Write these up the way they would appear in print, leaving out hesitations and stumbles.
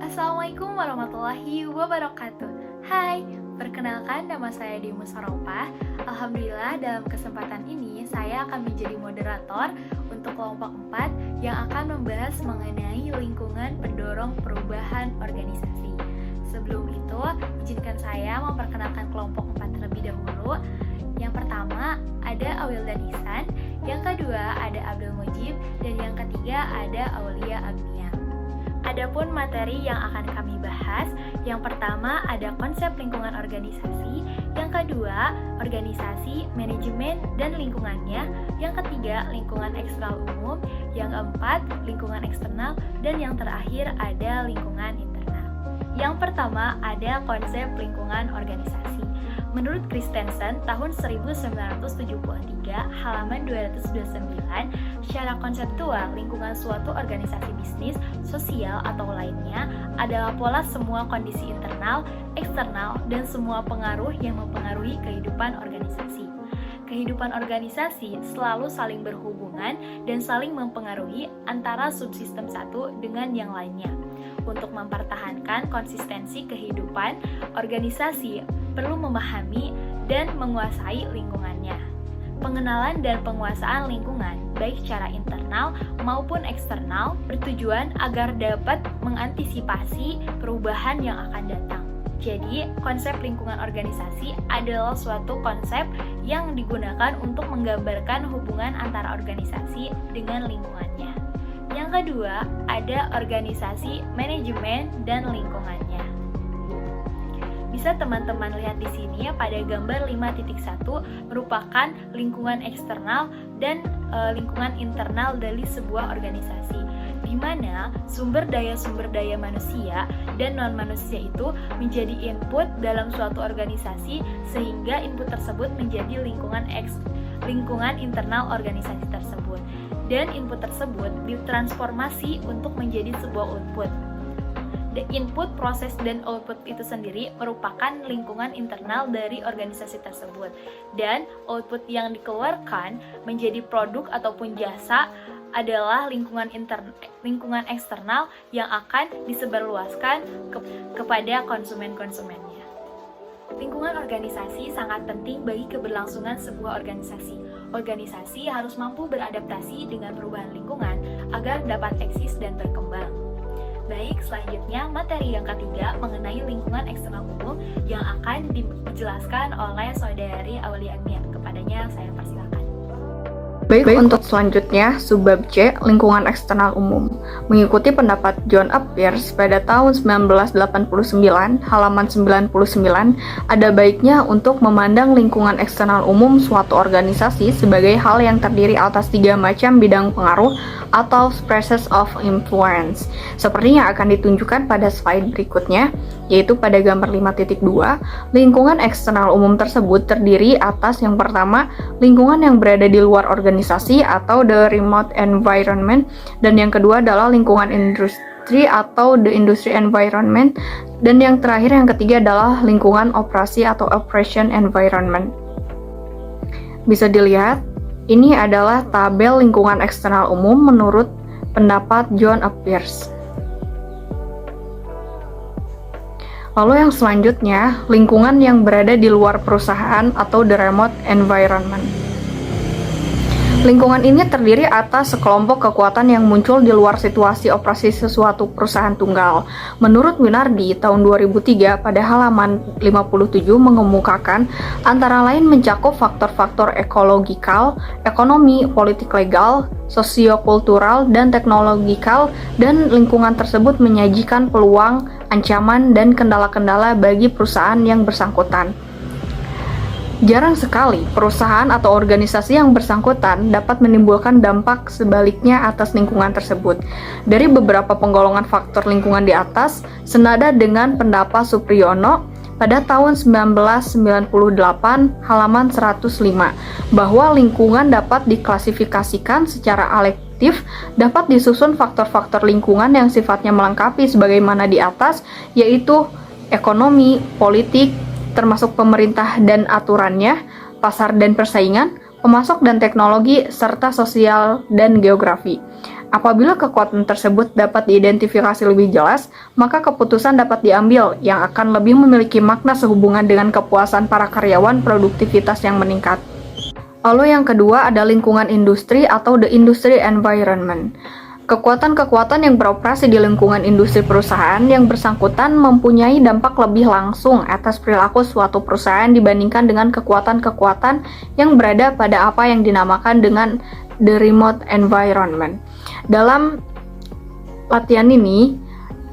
Assalamualaikum warahmatullahi wabarakatuh. Hai, perkenalkan nama saya Dewi Musaropah. Alhamdulillah dalam kesempatan ini saya akan menjadi moderator untuk kelompok 4 yang akan membahas mengenai lingkungan pendorong perubahan organisasi. Sebelum itu, izinkan saya memperkenalkan kelompok 4 terlebih dahulu. Yang pertama ada Awil dan Ihsan, yang kedua ada Abdul Mujib, dan yang ketiga ada Aulia Agnia. Adapun materi yang akan kami bahas, yang pertama ada konsep lingkungan organisasi, yang kedua organisasi, manajemen, dan lingkungannya, yang ketiga lingkungan eksternal umum, yang keempat lingkungan eksternal, dan yang terakhir ada lingkungan internal. Yang pertama ada konsep lingkungan organisasi. Menurut Christensen tahun 1973 halaman 229, secara konseptual lingkungan suatu organisasi bisnis, sosial atau lainnya adalah pola semua kondisi internal, eksternal, dan semua pengaruh yang mempengaruhi kehidupan organisasi. Kehidupan organisasi selalu saling berhubungan dan saling mempengaruhi antara subsistem satu dengan yang lainnya. Untuk mempertahankan konsistensi kehidupan, organisasi perlu memahami dan menguasai lingkungannya. Pengenalan dan penguasaan lingkungan, baik secara internal maupun eksternal, bertujuan agar dapat mengantisipasi perubahan yang akan datang. Jadi, konsep lingkungan organisasi adalah suatu konsep yang digunakan untuk menggambarkan hubungan antara organisasi dengan lingkungannya. Yang kedua, ada organisasi, manajemen, dan lingkungannya. Bisa teman-teman lihat di sini ya, pada gambar 5.1 merupakan lingkungan eksternal dan lingkungan internal dari sebuah organisasi, di mana sumber daya manusia dan non-manusia itu menjadi input dalam suatu organisasi, sehingga input tersebut menjadi lingkungan internal organisasi tersebut, dan input tersebut ditransformasi untuk menjadi sebuah output. The input, proses, dan output itu sendiri merupakan lingkungan internal dari organisasi tersebut, dan output yang dikeluarkan menjadi produk ataupun jasa adalah lingkungan eksternal yang akan disebarluaskan kepada konsumen-konsumennya. Lingkungan organisasi sangat penting bagi keberlangsungan sebuah organisasi. Organisasi harus mampu beradaptasi dengan perubahan lingkungan agar dapat eksis dan berkembang. Baik, selanjutnya materi yang ketiga mengenai lingkungan eksternal umum yang akan dijelaskan oleh saudari Aulia Agnia. Kepadanya saya persilakan. Baik, untuk selanjutnya, subbab C, lingkungan eksternal umum. Mengikuti pendapat John A. Pearce pada tahun 1989, halaman 99, ada baiknya untuk memandang lingkungan eksternal umum suatu organisasi sebagai hal yang terdiri atas 3 macam bidang pengaruh atau spaces of influence. Seperti yang akan ditunjukkan pada slide berikutnya, yaitu pada gambar 5.2, lingkungan eksternal umum tersebut terdiri atas yang pertama, lingkungan yang berada di luar organisasi atau the remote environment, dan yang kedua adalah lingkungan industri atau the industry environment, dan yang terakhir yang ketiga adalah lingkungan operasi atau operation environment. Bisa dilihat, ini adalah tabel lingkungan eksternal umum menurut pendapat John A. Pearce. Lalu yang selanjutnya, lingkungan yang berada di luar perusahaan atau the remote environment. Lingkungan ini terdiri atas sekelompok kekuatan yang muncul di luar situasi operasi sesuatu perusahaan tunggal. Menurut Winardi, tahun 2003 pada halaman 57 mengemukakan antara lain mencakup faktor-faktor ekologikal, ekonomi, politik legal, sosiokultural, dan teknologikal, dan lingkungan tersebut menyajikan peluang, ancaman, dan kendala-kendala bagi perusahaan yang bersangkutan. Jarang sekali perusahaan atau organisasi yang bersangkutan dapat menimbulkan dampak sebaliknya atas lingkungan tersebut. Dari beberapa penggolongan faktor lingkungan di atas, senada dengan pendapat Supriyono pada tahun 1998 halaman 105 bahwa lingkungan dapat diklasifikasikan secara alektif, dapat disusun faktor-faktor lingkungan yang sifatnya melengkapi sebagaimana di atas, yaitu ekonomi, politik, termasuk pemerintah dan aturannya, pasar dan persaingan, pemasok dan teknologi, serta sosial dan geografi. Apabila kekuatan tersebut dapat diidentifikasi lebih jelas, maka keputusan dapat diambil yang akan lebih memiliki makna sehubungan dengan kepuasan para karyawan, produktivitas yang meningkat. Lalu yang kedua ada lingkungan industri atau the industry environment. Kekuatan-kekuatan yang beroperasi di lingkungan industri perusahaan yang bersangkutan mempunyai dampak lebih langsung atas perilaku suatu perusahaan dibandingkan dengan kekuatan-kekuatan yang berada pada apa yang dinamakan dengan the remote environment. Dalam latihan ini,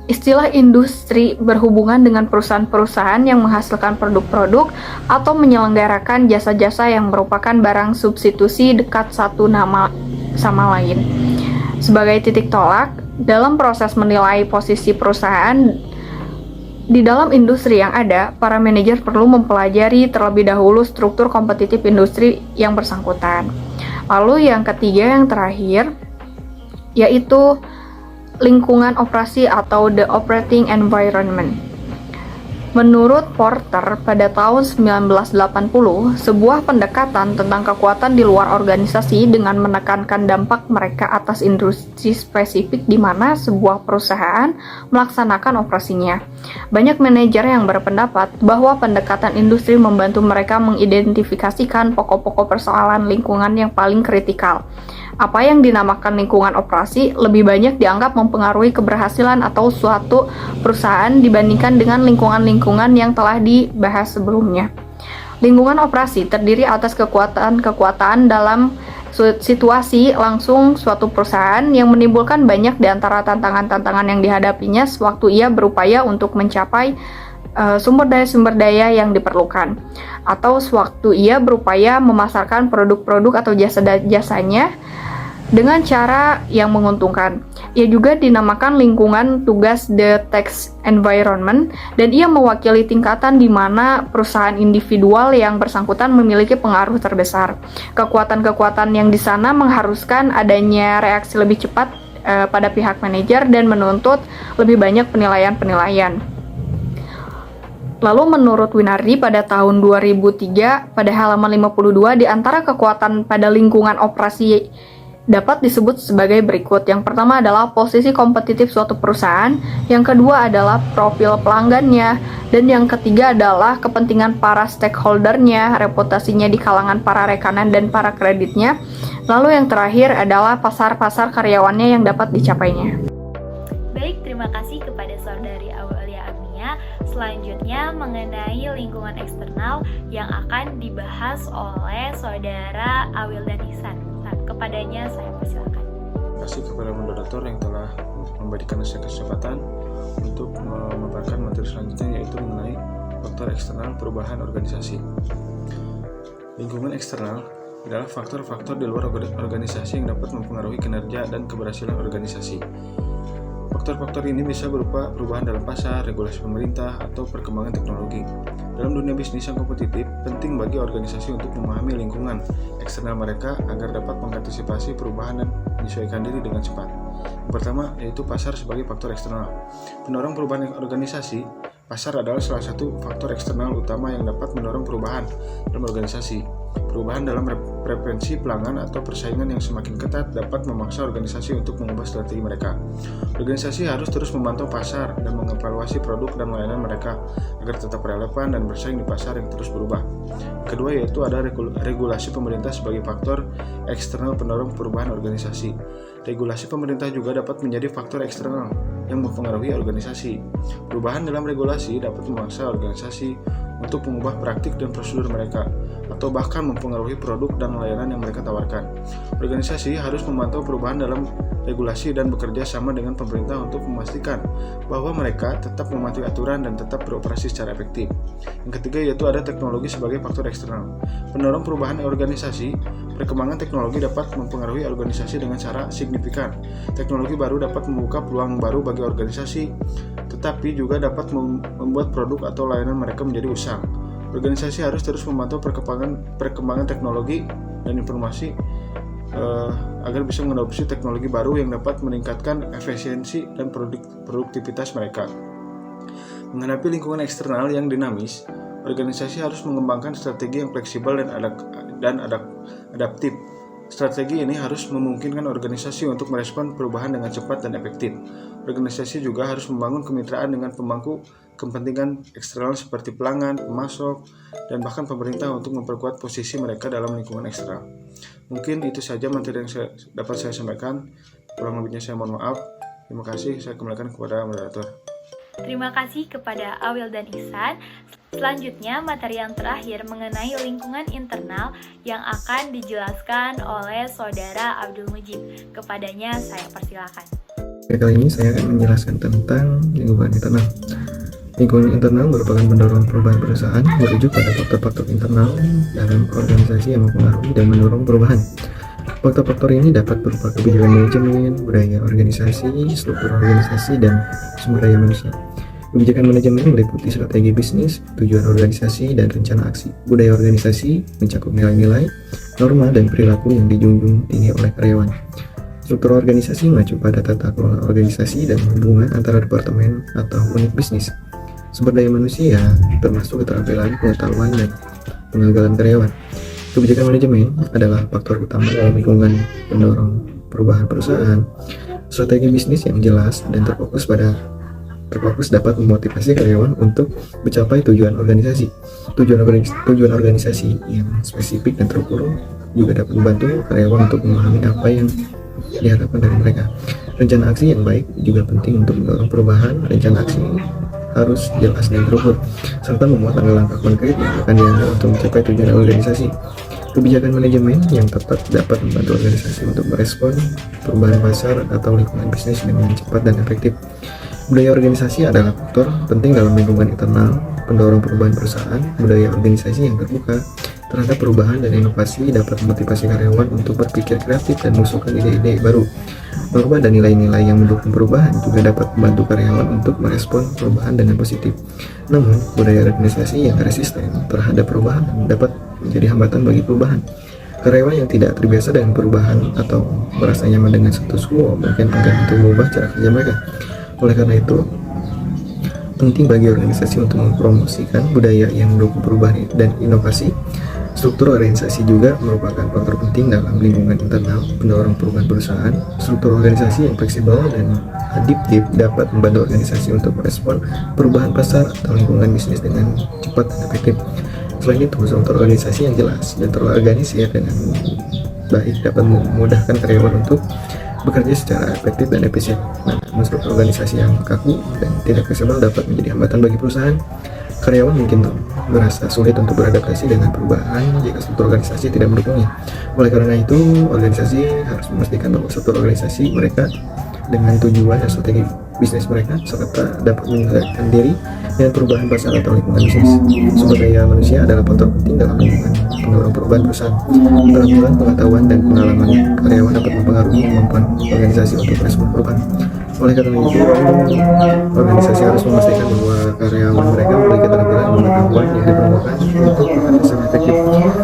istilah industri berhubungan dengan perusahaan-perusahaan yang menghasilkan produk-produk atau menyelenggarakan jasa-jasa yang merupakan barang substitusi dekat satu nama sama lain. Sebagai titik tolak, dalam proses menilai posisi perusahaan di dalam industri yang ada, para manajer perlu mempelajari terlebih dahulu struktur kompetitif industri yang bersangkutan. Lalu yang ketiga, yang terakhir, yaitu lingkungan operasi atau the operating environment. Menurut Porter, pada tahun 1980, sebuah pendekatan tentang kekuatan di luar organisasi dengan menekankan dampak mereka atas industri spesifik di mana sebuah perusahaan melaksanakan operasinya. Banyak manajer yang berpendapat bahwa pendekatan industri membantu mereka mengidentifikasikan pokok-pokok persoalan lingkungan yang paling kritikal. Apa yang dinamakan lingkungan operasi lebih banyak dianggap mempengaruhi keberhasilan atau suatu perusahaan dibandingkan dengan lingkungan-lingkungan yang telah dibahas sebelumnya. Lingkungan operasi terdiri atas kekuatan-kekuatan dalam situasi langsung suatu perusahaan yang menimbulkan banyak di antara tantangan-tantangan yang dihadapinya sewaktu ia berupaya untuk mencapai sumber daya yang diperlukan, atau sewaktu ia berupaya memasarkan produk-produk atau jasa-jasanya dengan cara yang menguntungkan. Ia juga dinamakan lingkungan tugas the task environment, dan ia mewakili tingkatan di mana perusahaan individual yang bersangkutan memiliki pengaruh terbesar. Kekuatan-kekuatan yang di sana mengharuskan adanya reaksi lebih cepat pada pihak manajer dan menuntut lebih banyak penilaian-penilaian. Lalu menurut Winardi pada tahun 2003 pada halaman 52 di antara kekuatan pada lingkungan operasi dapat disebut sebagai berikut. Yang pertama adalah posisi kompetitif suatu perusahaan, yang kedua adalah profil pelanggannya, dan yang ketiga adalah kepentingan para stakeholdernya, reputasinya di kalangan para rekanan dan para kreditnya. Lalu yang terakhir adalah pasar-pasar karyawannya yang dapat dicapainya. Baik, terima kasih kepada saudari Aulia Agnia. Selanjutnya mengenai lingkungan eksternal yang akan dibahas oleh saudara Awil dan Ihsan. Kepadanya saya persilakan. Terima kasih kepada moderator yang telah memberikan kesempatan untuk memaparkan materi selanjutnya, yaitu mengenai faktor eksternal perubahan organisasi. Lingkungan eksternal adalah faktor-faktor di luar organisasi yang dapat mempengaruhi kinerja dan keberhasilan organisasi. Faktor-faktor ini bisa berupa perubahan dalam pasar, regulasi pemerintah, atau perkembangan teknologi. Dalam dunia bisnis yang kompetitif, penting bagi organisasi untuk memahami lingkungan eksternal mereka agar dapat mengantisipasi perubahan dan menyesuaikan diri dengan cepat. Yang pertama yaitu pasar sebagai faktor eksternal. Pendorong perubahan organisasi, pasar adalah salah satu faktor eksternal utama yang dapat mendorong perubahan dalam organisasi. Perubahan dalam preferensi pelanggan atau persaingan yang semakin ketat dapat memaksa organisasi untuk mengubah strategi mereka. Organisasi harus terus memantau pasar dan mengevaluasi produk dan layanan mereka agar tetap relevan dan bersaing di pasar yang terus berubah. Kedua yaitu ada regulasi pemerintah sebagai faktor eksternal pendorong perubahan organisasi. Regulasi pemerintah juga dapat menjadi faktor eksternal yang mempengaruhi organisasi. Perubahan dalam regulasi dapat memaksa organisasi untuk mengubah praktik dan prosedur mereka, atau bahkan mempengaruhi produk dan layanan yang mereka tawarkan. Organisasi harus memantau perubahan dalam regulasi dan bekerja sama dengan pemerintah untuk memastikan bahwa mereka tetap mematuhi aturan dan tetap beroperasi secara efektif. Yang ketiga yaitu ada teknologi sebagai faktor eksternal. Pendorong perubahan organisasi, perkembangan teknologi dapat mempengaruhi organisasi dengan cara signifikan. Teknologi baru dapat membuka peluang baru bagi organisasi, tetapi juga dapat membuat produk atau layanan mereka menjadi usang. Organisasi harus terus memantau perkembangan teknologi dan informasi agar bisa mengadopsi teknologi baru yang dapat meningkatkan efisiensi dan produktivitas mereka. Menghadapi lingkungan eksternal yang dinamis, organisasi harus mengembangkan strategi yang fleksibel dan adaptif. Strategi ini harus memungkinkan organisasi untuk merespon perubahan dengan cepat dan efektif. Organisasi juga harus membangun kemitraan dengan pemangku kepentingan eksternal seperti pelanggan, pemasok, dan bahkan pemerintah untuk memperkuat posisi mereka dalam lingkungan eksternal. Mungkin itu saja materi yang dapat saya sampaikan. Kurang lebihnya saya mohon maaf. Terima kasih. Saya kembalikan kepada moderator. Terima kasih kepada Awil dan Ihsan. Selanjutnya, materi yang terakhir mengenai lingkungan internal yang akan dijelaskan oleh Saudara Abdul Mujib. Kepadanya saya persilakan. Kali ini saya akan menjelaskan tentang lingkungan internal. Lingkungan internal merupakan pendorong perubahan perusahaan merujuk pada faktor-faktor internal dalam organisasi yang mempengaruhi dan mendorong perubahan. Faktor-faktor ini dapat berupa kebijakan manajemen, budaya organisasi, struktur organisasi, dan sumber daya manusia. Kebijakan manajemen meliputi strategi bisnis, tujuan organisasi, dan rencana aksi. Budaya organisasi mencakup nilai-nilai, norma, dan perilaku yang dijunjung tinggi oleh karyawan. Struktur organisasi mengacu pada tata kelola organisasi dan hubungan antara departemen atau unit bisnis. Sumber daya manusia termasuk keterampilan, pengetahuan, dan pengagalan karyawan. Kebijakan manajemen adalah faktor utama dalam lingkungan pendorong perubahan perusahaan. Strategi bisnis yang jelas dan terfokus dapat memotivasi karyawan untuk mencapai tujuan organisasi. Tujuan organisasi yang spesifik dan terukur juga dapat membantu karyawan untuk memahami apa yang diharapkan dari mereka. Rencana aksi yang baik juga penting untuk mendorong perubahan. Rencana aksi harus jelas dan terukur, serta memuat langkah-langkah konkret yang akan diambil untuk mencapai tujuan organisasi. Kebijakan manajemen yang tepat dapat membantu organisasi untuk merespon perubahan pasar atau lingkungan bisnis dengan cepat dan efektif. Budaya organisasi adalah faktor penting dalam lingkungan internal, pendorong perubahan perusahaan. Budaya organisasi yang terbuka terhadap perubahan dan inovasi dapat memotivasi karyawan untuk berpikir kreatif dan mengusulkan ide-ide baru. Norma dan nilai-nilai yang mendukung perubahan juga dapat membantu karyawan untuk merespon perubahan dengan positif. Namun, budaya organisasi yang resisten terhadap perubahan dapat menjadi hambatan bagi perubahan. Karyawan yang tidak terbiasa dengan perubahan atau merasa nyaman dengan status quo mungkin enggan untuk mengubah cara kerja mereka. Oleh karena itu, penting bagi organisasi untuk mempromosikan budaya yang mendukung perubahan dan inovasi. Struktur organisasi juga merupakan faktor penting dalam lingkungan internal pendorong perubahan perusahaan. Struktur organisasi yang fleksibel dan adaptif dapat membantu organisasi untuk merespon perubahan pasar atau lingkungan bisnis dengan cepat dan efektif. Selain itu, struktur organisasi yang jelas dan terorganisir dengan baik dapat memudahkan karyawan untuk bekerja secara efektif dan efisien. Namun, struktur organisasi yang kaku dan tidak fleksibel dapat menjadi hambatan bagi perusahaan. Karyawan mungkin merasa sulit untuk beradaptasi dengan perubahan jika struktur organisasi tidak mendukungnya. Oleh karena itu, organisasi harus memastikan bahwa struktur organisasi mereka dengan tujuan dan strategi bisnis mereka serta dapat menyesuaikan diri dengan perubahan pasar atau lingkungan bisnis. Sumber daya manusia adalah faktor penting dalam lingkungan pendorong perubahan perusahaan. Keterampilan, pengetahuan, dan pengalaman karyawan dapat mempengaruhi kemampuan organisasi untuk merespon perubahan. Oleh karena itu, organisasi harus memastikan bahwa karyawan mereka memiliki keterampilan dan pengetahuan yang diperlukan untuk bekerja secara efektif.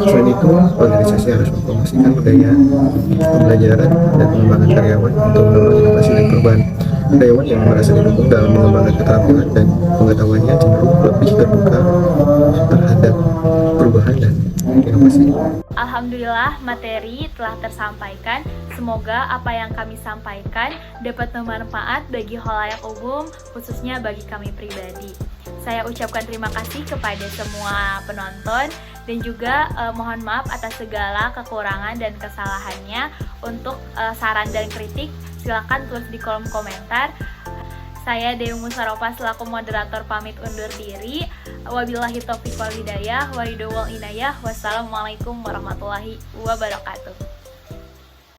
Selain itu, organisasi harus mempromosikan budaya pembelajaran dan pengembangan karyawan untuk mendorong inovasi dan perubahan. Karyawan yang merasa didukung dalam mengembangkan keterampilan dan pengetahuannya cenderung lebih terbuka terhadap perubahan dan inovasi. Alhamdulillah, materi telah tersampaikan. Semoga apa yang kami sampaikan dapat bermanfaat bagi khalayak umum, khususnya bagi kami pribadi. Saya ucapkan terima kasih kepada semua penonton dan juga mohon maaf atas segala kekurangan dan kesalahannya. Untuk saran dan kritik, silakan tulis di kolom komentar. Saya Dewi Musaropa selaku moderator pamit undur diri. Wabillahi taufiq wal hidayah, waridho wal inayah. Wassalamualaikum warahmatullahi wabarakatuh.